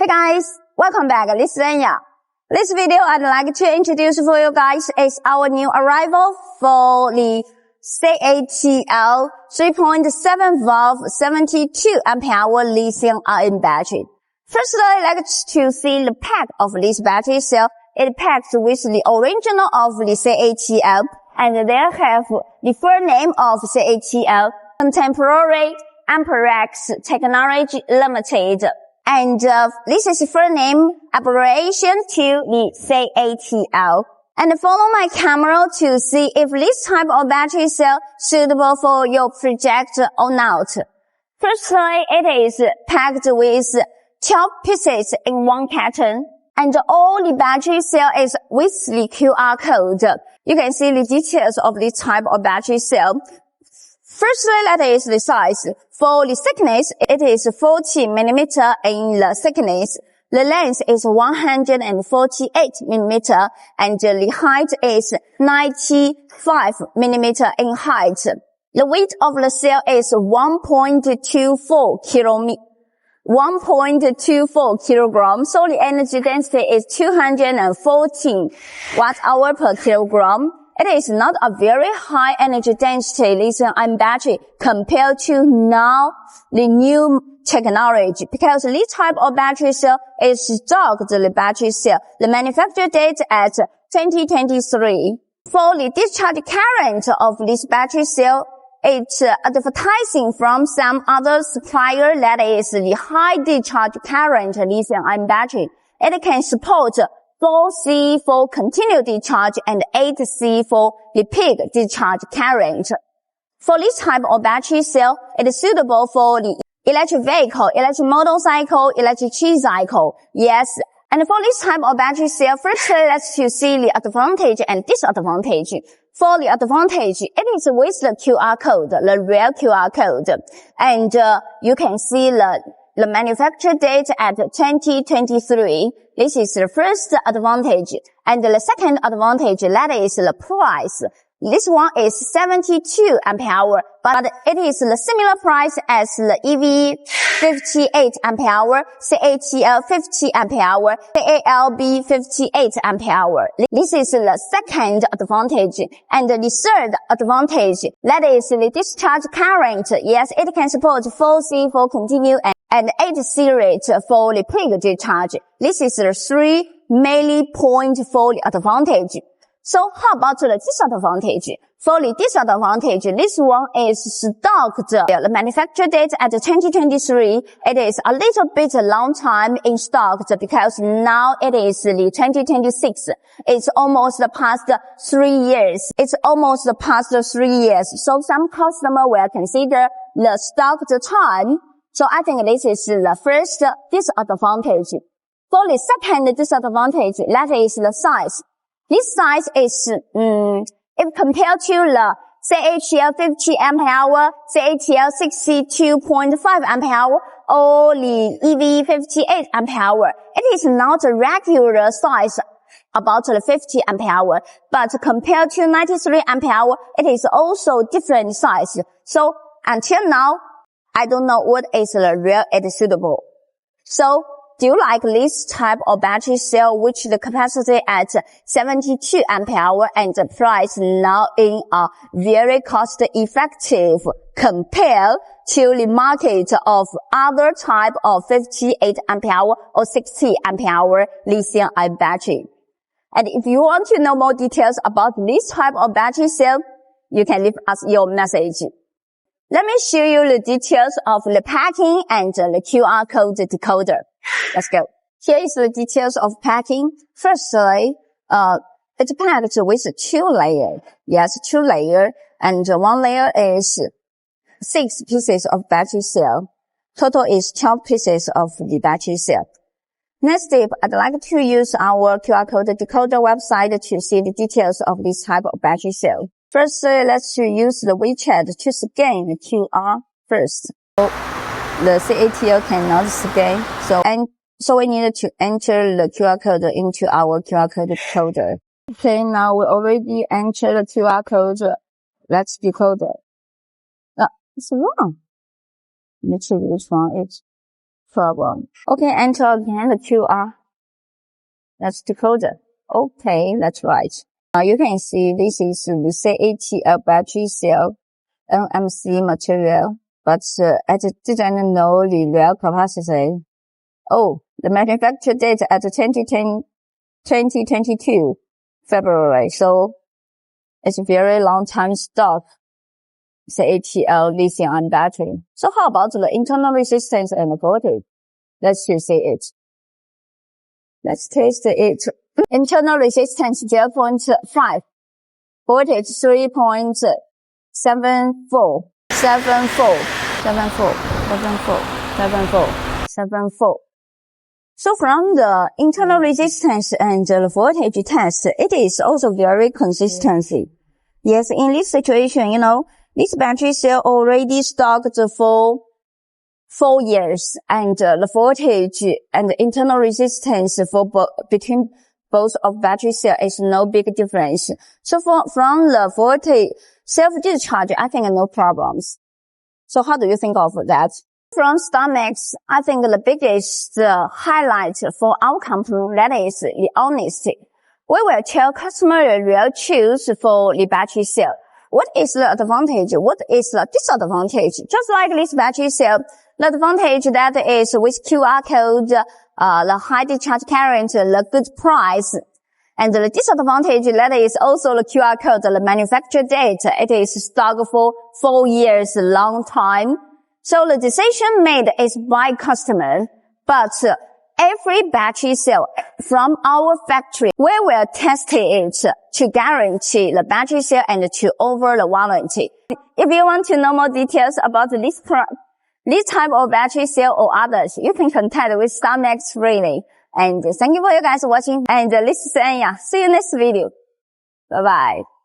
Hey guys, welcome back. This is Anya. This video I'd like to introduce for you guys is our new arrival for the CATL 3.7 72 Ah lithium-ion battery. Firstly, let's to see the pack of this battery cell. It packed with the original of the CATL, and they have the full name of CATL, Contemporary Amperex Technology Limited. And this is the full name abbreviation to the CATL. And follow my camera to see if this type of battery cell suitable for your project or not. Firstly, it is packed with 12 pieces in one carton, and all the battery cell is with the QR code. You can see the details of this type of battery cell. Firstly, that is the size. For the thickness, it is 40 millimeter in the thickness. The length is 148 millimeter, and the height is 95 millimeter in height. The weight of the cell is 1.24 kilograms, so the energy density is 214 watt-hour per kilogram. It is not a very high energy density lithium-ion battery compared to now the new technology, because this type of battery cell is stocked the battery cell. The manufacture date at 2023. For the discharge current of this battery cell, it's advertising from some other supplier that is the high discharge current lithium-ion battery. It can support 4C for continuous discharge and 8C for the peak discharge current. For this type of battery cell, it is suitable for the electric vehicle, electric motorcycle, electric tricycle. Yes. And for this type of battery cell, first let's see the advantage and disadvantage. For the advantage, it is with the QR code, the real QR code. And you can see the manufacture date at 2023. This is the first advantage. And the second advantage, that is the price. This one is 72 Ah, but it is the similar price as the AVIC 58 Ah, CATL 50 Ah, CALB 58 Ah. This is the second advantage. And the third advantage, that is the discharge current. Yes, it can support 4C for continuous and 8C rate for the peak discharge. This is the three mainly point for the advantage. So how about the disadvantage? For the disadvantage, this one is stocked. The manufacture date at 2023. It is a little bit long time in stock because now it is the 2026. It's almost past 3 years. So some customer will consider the stocked time. So I think this is the first disadvantage. For the second disadvantage, that is the size. This size is, if compared to the CATL 50 Ah, CATL 62.5Ah, or the AVIC 58 Ah, it is not a regular size about the 50 Ah, but compared to 93 Ah, it is also different size. So until now, I don't know what is the real and suitable. So, do you like this type of battery cell which the capacity at 72 Ah and the price now in a very cost effective compared to the market of other type of 58 Ah or 60 Ah lithium-ion battery? And if you want to know more details about this type of battery cell, you can leave us your message. Let me show you the details of the packing and the QR code decoder. Let's go. Here is the details of packing. Firstly, it's packed with 2 layers. Yes, 2 layers. And one layer is 6 pieces of battery cell. Total is 12 pieces of the battery cell. Next step, I'd like to use our QR code decoder website to see the details of this type of battery cell. First, let's use the WeChat to scan the QR first. The CATL cannot scan, so we need to enter the QR code into our QR code decoder. Okay, now we already entered the QR code. Let's decode it. It's wrong. Let's see which one is. problem. Okay, enter again the QR. That's the code. Okay, that's right. Now you can see this is the CATL battery cell NMC material, but it didn't know the real capacity. Oh, the manufacture date at 2022 February. So it's a very long time stock. CATL lithium battery. So how about the internal resistance and the voltage? Let's see it. Let's test it. Internal resistance 0.5. Voltage 3.74. 74. So from the internal resistance and the voltage test, it is also very consistency. Yes, in this situation, you know, this battery cell already stocked for 4 years, and the voltage and the internal resistance for between both of battery cell is no big difference. So from the voltage self-discharge, I think no problems. So how do you think of that? From Starmax, I think the biggest highlight for our company, that is the honesty. We will tell customer the real truth for the battery cell. What is the advantage? What is the disadvantage? Just like this battery cell, the advantage that is with QR code, the high discharge current, the good price. And the disadvantage that is also the QR code, the manufacture date. It is stock for 4 years, long time. So the decision made is by customer, but every battery cell from our factory, we will test it to guarantee the battery cell and to offer the warranty. If you want to know more details about this type of battery cell or others, you can contact with Starmax freely. And thank you for you guys watching. And this is Anya. See you next video. Bye bye.